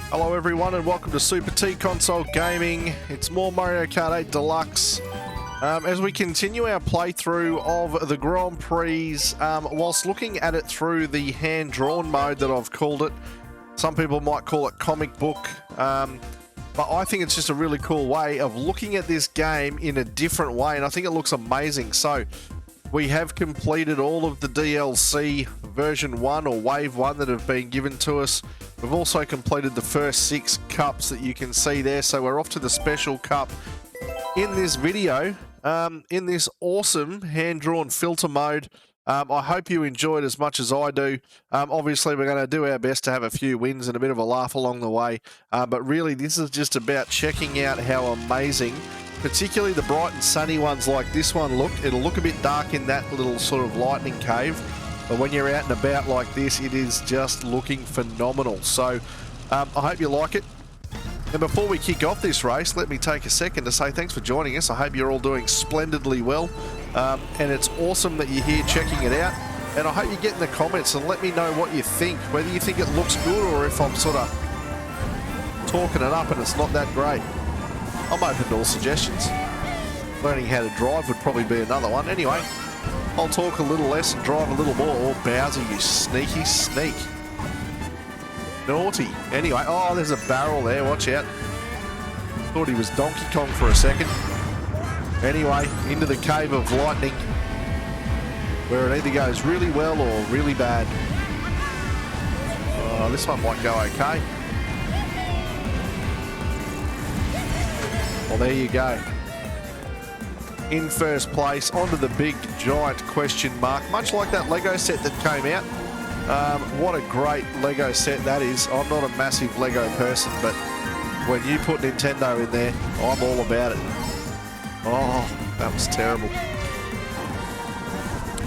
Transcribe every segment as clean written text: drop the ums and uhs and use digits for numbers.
Hello everyone and welcome to Super T Console Gaming. It's more Mario Kart 8 Deluxe. As we continue our playthrough of the Grand Prix, whilst looking at it through the hand-drawn mode that I've called it. Some people might call it comic book, but I think it's just a really cool way of looking at this game in a different way, and I think it looks amazing. So, we have completed all of the DLC version 1 or wave 1 that have been given to us. We've also completed the first 6 cups that you can see there, so we're off to the special cup in this video, in this awesome hand-drawn filter mode. I hope you enjoy it as much as I do. Obviously, we're going to do our best to have a few wins and a bit of a laugh along the way, but really this is just about checking out how amazing, particularly the bright and sunny ones like this one look. It'll look a bit dark in that little sort of lightning cave, but when you're out and about like this, it is just looking phenomenal. So I hope you like it. And before we kick off this race, let me take a second to say thanks for joining us. I hope you're all doing splendidly well. And it's awesome that you're here checking it out. And I hope you get in the comments and let me know what you think, whether you think it looks good or if I'm sort of talking it up and it's not that great. I'm open to all suggestions. Learning how to drive would probably be another one. Anyway, I'll talk a little less and drive a little more. Oh, Bowser, you sneaky sneak. Naughty. Anyway, oh, there's a barrel there. Watch out. Thought he was Donkey Kong for a second. Anyway, into the cave of lightning, where it either goes really well or really bad. Oh, this one might go okay. Well, there you go. In first place, onto the big, giant question mark, much like that Lego set that came out. What a great Lego set that is. I'm not a massive Lego person, but when you put Nintendo in there, I'm all about it. Oh, that was terrible.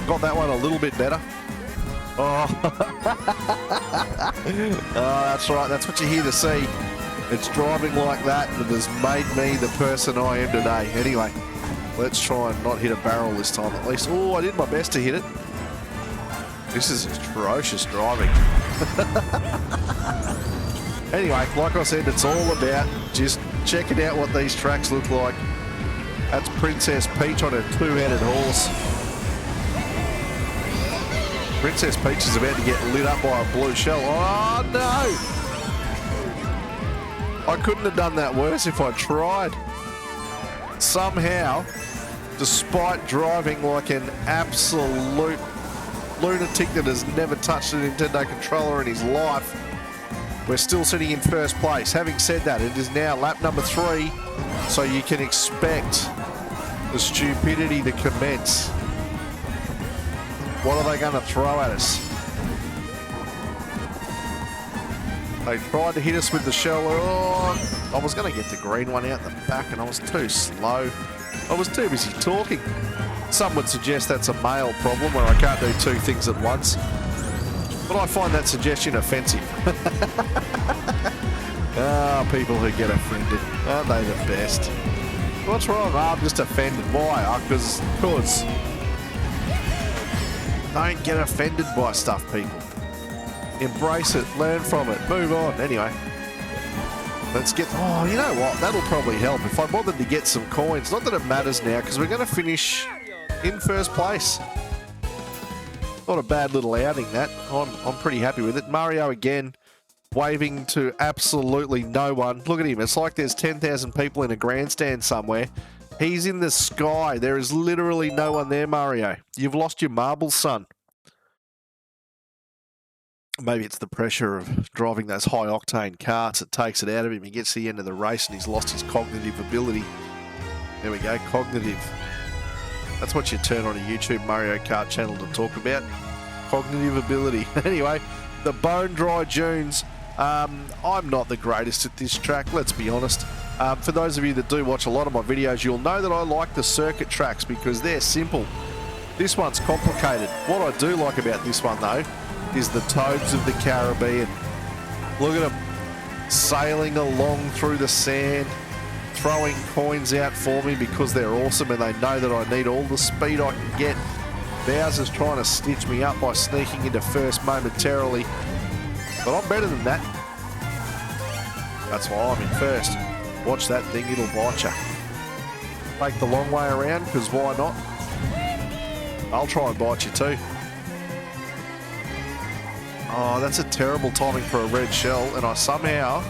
Got that one a little bit better. Oh, oh, that's right. That's what you're here to see. It's driving like that that has made me the person I am today. Anyway, let's try and not hit a barrel this time at least. Oh, I did my best to hit it. This is atrocious driving. Anyway, like I said, it's all about just checking out what these tracks look like. That's Princess Peach on a 2-headed horse. Princess Peach is about to get lit up by a blue shell. Oh, no! I couldn't have done that worse if I tried. Somehow, despite driving like an absolute lunatic that has never touched a Nintendo controller in his life, we're still sitting in first place. Having said that, it is now lap number 3, so you can expect the stupidity to commence. What are they going to throw at us? They tried to hit us with the shell. Oh, I was going to get the green one out the back and I was too slow. I was too busy talking. Some would suggest that's a male problem where I can't do 2 things at once. But I find that suggestion offensive. Ah, people who get offended. Aren't they the best? What's wrong? Oh, I'm just offended. Why? Because don't get offended by stuff, people. Embrace it, learn from it, move on. Anyway, let's get... Oh, you know what? That'll probably help if I bothered to get some coins. Not that it matters now, because we're going to finish in first place. Not a bad little outing, that. I'm pretty happy with it. Mario again, waving to absolutely no one. Look at him. It's like there's 10,000 people in a grandstand somewhere. He's in the sky. There is literally no one there, Mario. You've lost your marbles, son. Maybe it's the pressure of driving those high-octane karts that takes it out of him. He gets to the end of the race and he's lost his cognitive ability. There we go, cognitive. That's what you turn on a YouTube Mario Kart channel to talk about. Cognitive ability. Anyway, the Bone Dry Dunes. I'm not the greatest at this track, let's be honest. For those of you that do watch a lot of my videos, you'll know that I like the circuit tracks because they're simple. This one's complicated. What I do like about this one, though, is the Toads of the Caribbean. Look at them sailing along through the sand, throwing coins out for me because they're awesome and they know that I need all the speed I can get. Bowser's trying to stitch me up by sneaking into first momentarily, but I'm better than that. That's why I'm in first. Watch that thing, it'll bite you. Take the long way around, because why not? I'll try and bite you too. Oh, that's a terrible timing for a red shell, and I somehow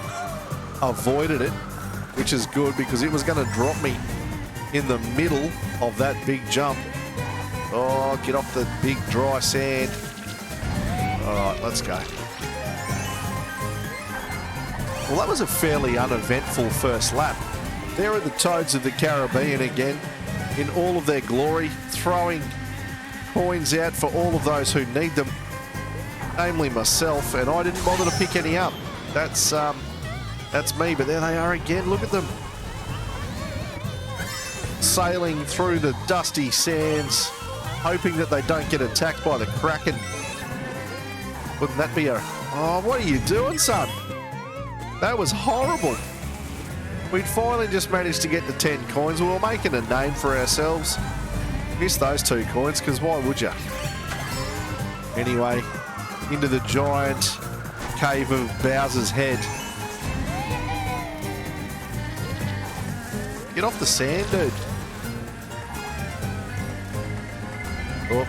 avoided it, which is good because it was going to drop me in the middle of that big jump. Oh, get off the big dry sand. All right, let's go. Well, that was a fairly uneventful first lap. There are the Toads of the Caribbean again, in all of their glory, throwing coins out for all of those who need them, namely myself, and I didn't bother to pick any up. That's me, but there they are again. Look at them. Sailing through the dusty sands, hoping that they don't get attacked by the Kraken. Wouldn't that be a... Oh, what are you doing, son? That was horrible. We'd finally just managed to get the 10 coins. We were making a name for ourselves. Missed those 2 coins, because why would you? Anyway, into the giant cave of Bowser's head. Get off the sand, dude. Oh.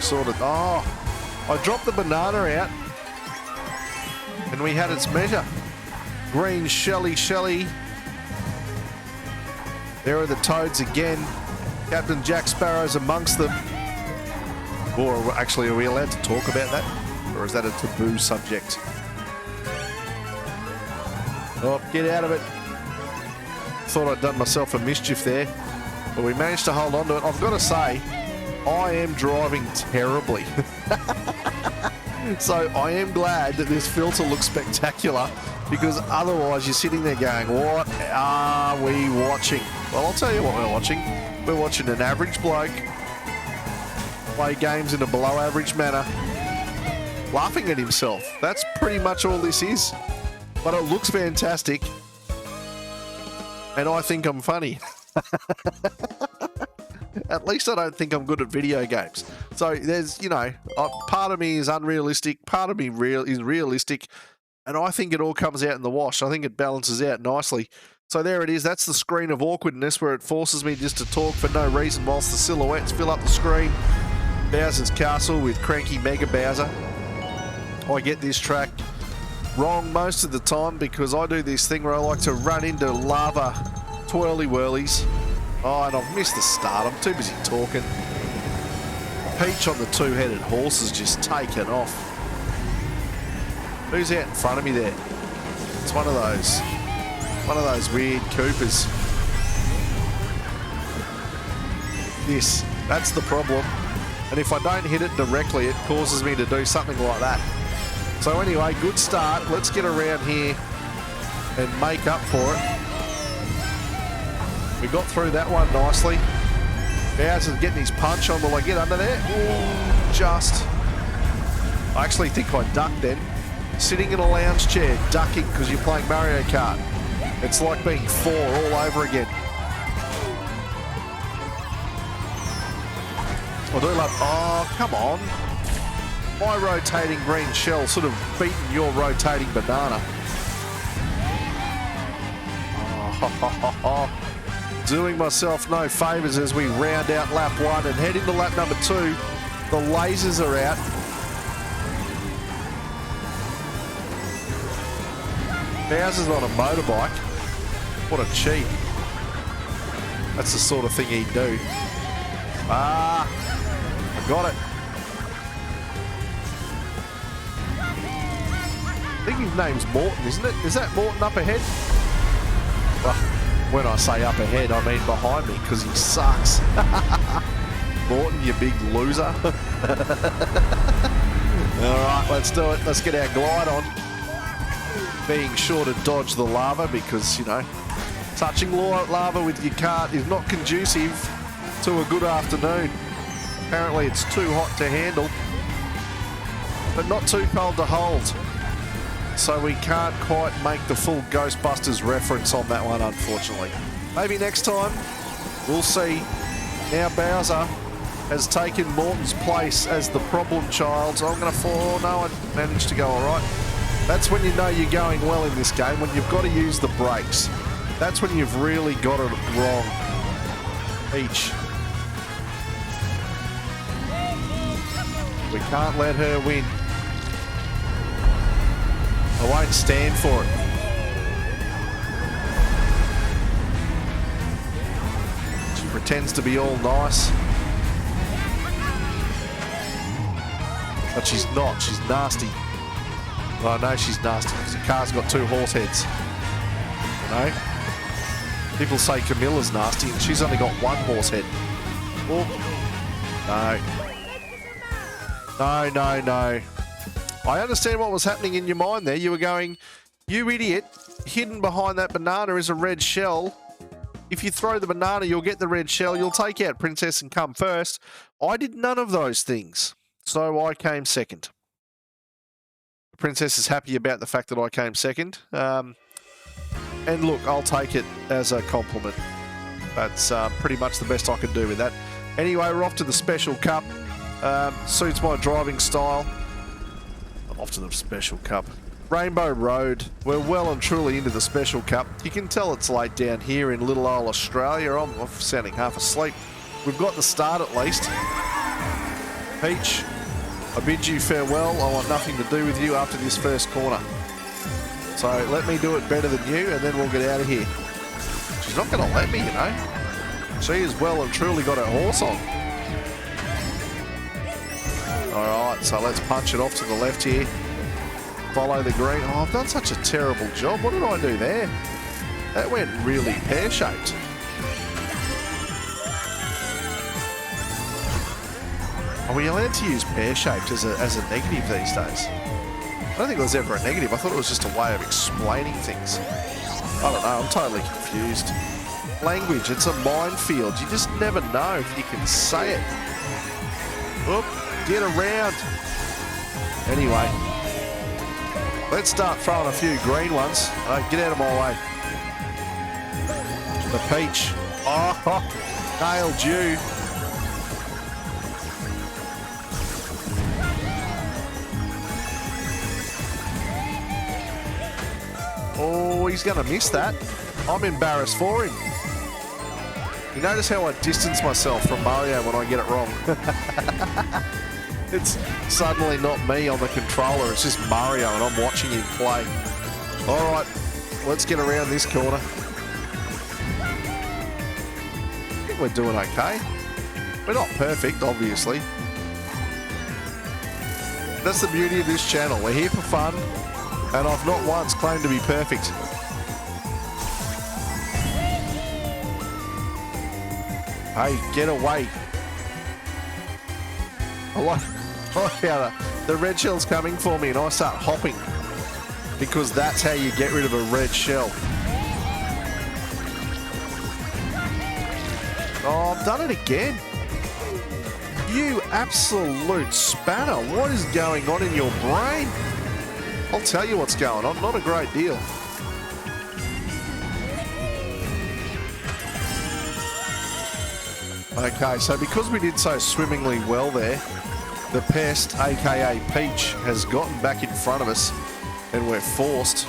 Sort of. Oh. I dropped the banana out. And we had its measure. Green Shelly. There are the Toads again. Captain Jack Sparrow's amongst them. Or actually, are we allowed to talk about that? Or is that a taboo subject? Oh, get out of it. Thought I'd done myself a mischief there. But we managed to hold on to it. I've got to say, I am driving terribly. So I am glad that this filter looks spectacular, because otherwise you're sitting there going, what are we watching? Well, I'll tell you what we're watching. We're watching an average bloke play games in a below average manner, laughing at himself. That's pretty much all this is. But it looks fantastic. And I think I'm funny. At least I don't think I'm good at video games. So there's, you know, part of me is unrealistic, part of me is realistic, and I think it all comes out in the wash. I think it balances out nicely. So there it is. That's the screen of awkwardness where it forces me just to talk for no reason whilst the silhouettes fill up the screen. Bowser's Castle with Cranky Mega Bowser. I get this track wrong most of the time because I do this thing where I like to run into lava twirly whirlies. Oh, and I've missed the start. I'm too busy talking. Peach on the 2-headed horse has just taken off. Who's out in front of me there? It's one of those weird Coopers. That's the problem. And if I don't hit it directly, it causes me to do something like that. So anyway, good start. Let's get around here and make up for it. We got through that one nicely. Bowser's getting his punch on. Will I get under there? Ooh, just. I actually think I ducked then. Sitting in a lounge chair, ducking because you're playing Mario Kart. It's like being 4 all over again. I do love... Oh, come on. My rotating green shell sort of beaten your rotating banana. Oh, doing myself no favours as we round out lap 1 and head into lap number 2. The lasers are out. Bowser's on a motorbike. What a cheat. That's the sort of thing he'd do. Ah, I got it. I think his name's Morton, isn't it? Is that Morton up ahead? Well, when I say up ahead, I mean behind me, because he sucks. Morton, you big loser. All right, let's do it. Let's get our glide on. Being sure to dodge the lava because, you know, touching lava with your cart is not conducive to a good afternoon. Apparently it's too hot to handle, but not too cold to hold. So we can't quite make the full Ghostbusters reference on that one, unfortunately. Maybe next time. We'll see. Now Bowser has taken Morton's place as the problem child. So I'm going to fall. No, I managed to go all right. That's when you know you're going well in this game, when you've got to use the brakes. That's when you've really got it wrong. Peach. We can't let her win. I won't stand for it. She pretends to be all nice. But she's not. She's nasty. Well, I know she's nasty because the car's got 2 horse heads. You know? People say Camilla's nasty and she's only got 1 horse head. Oh. No. No. I understand what was happening in your mind there. You were going, you idiot, hidden behind that banana is a red shell. If you throw the banana, you'll get the red shell. You'll take out Princess and come first. I did none of those things. So I came second. The Princess is happy about the fact that I came second. And look, I'll take it as a compliment. That's pretty much the best I can do with that. Anyway, we're off to the Special Cup. Suits my driving style. Off to the Special Cup. Rainbow Road. We're well and truly into the Special Cup. You can tell it's late down here in little old Australia. I'm sounding half asleep. We've got the start at least. Peach, I bid you farewell. I want nothing to do with you after this first corner. So let me do it better than you and then we'll get out of here. She's not going to let me, you know. She has well and truly got her horse on. Alright, so let's punch it off to the left here. Follow the green. Oh, I've done such a terrible job. What did I do there? That went really pear-shaped. Are we allowed to use pear-shaped as a negative these days? I don't think it was ever a negative. I thought it was just a way of explaining things. I don't know. I'm totally confused. Language, it's a minefield. You just never know if you can say it. Oop. Get around. Anyway, let's start throwing a few green ones. Get out of my way. The Peach. Oh, nailed you. Oh, he's going to miss that. I'm embarrassed for him. You notice how I distance myself from Mario when I get it wrong. It's suddenly not me on the controller, it's just Mario and I'm watching him play. Alright, let's get around this corner. I think we're doing okay. We're not perfect, obviously. That's the beauty of this channel. We're here for fun, and I've not once claimed to be perfect. Hey, get away. I like how the red shell's coming for me and I start hopping because that's how you get rid of a red shell. Oh, I've done it again. You absolute spanner. What is going on in your brain? I'll tell you what's going on. Not a great deal. Okay, so because we did so swimmingly well there, the pest, aka Peach, has gotten back in front of us and we're forced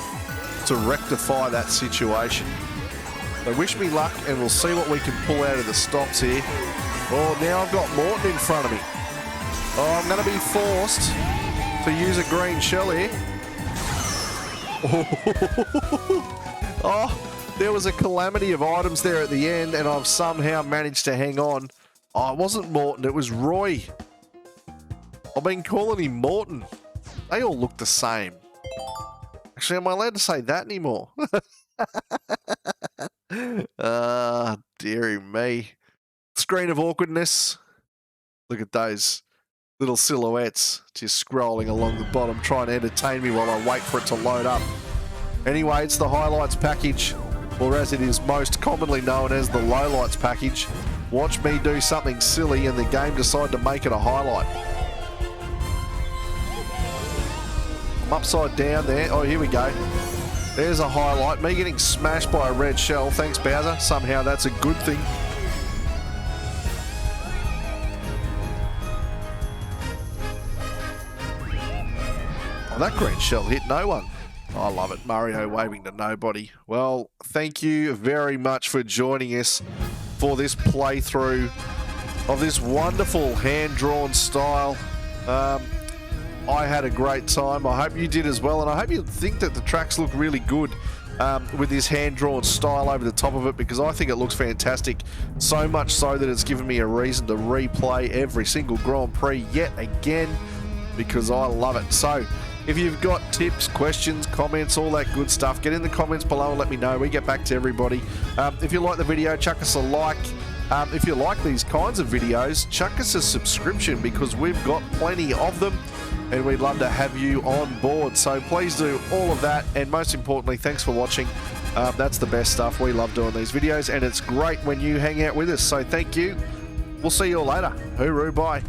to rectify that situation. So wish me luck and we'll see what we can pull out of the stops here. Oh, now I've got Morton in front of me. Oh, I'm going to be forced to use a green shell here. Oh, there was a calamity of items there at the end and I've somehow managed to hang on. Oh, it wasn't Morton, it was Roy. I've been calling him Morton. They all look the same. Actually, am I allowed to say that anymore? Dearie me. Screen of awkwardness. Look at those little silhouettes just scrolling along the bottom, trying to entertain me while I wait for it to load up. Anyway, it's the highlights package, or as it is most commonly known as the lowlights package. Watch me do something silly and the game decide to make it a highlight. I'm upside down there. Oh, here we go. There's a highlight. Me getting smashed by a red shell. Thanks, Bowser. Somehow that's a good thing. Oh, that green shell hit no one. I love it. Mario waving to nobody. Well, thank you very much for joining us for this playthrough of this wonderful hand-drawn style. I had a great time. I hope you did as well, and I hope you think that the tracks look really good with this hand-drawn style over the top of it, because I think it looks fantastic. So much so that it's given me a reason to replay every single Grand Prix yet again, because I love it. So if you've got tips, questions, comments, all that good stuff, get in the comments below and let me know. We get back to everybody. If you like the video, chuck us a like. If you like these kinds of videos, chuck us a subscription, because we've got plenty of them and we'd love to have you on board. So please do all of that, and most importantly, thanks for watching. That's the best stuff. We love doing these videos, and it's great when you hang out with us. So thank you. We'll see you all later. Hooroo, bye.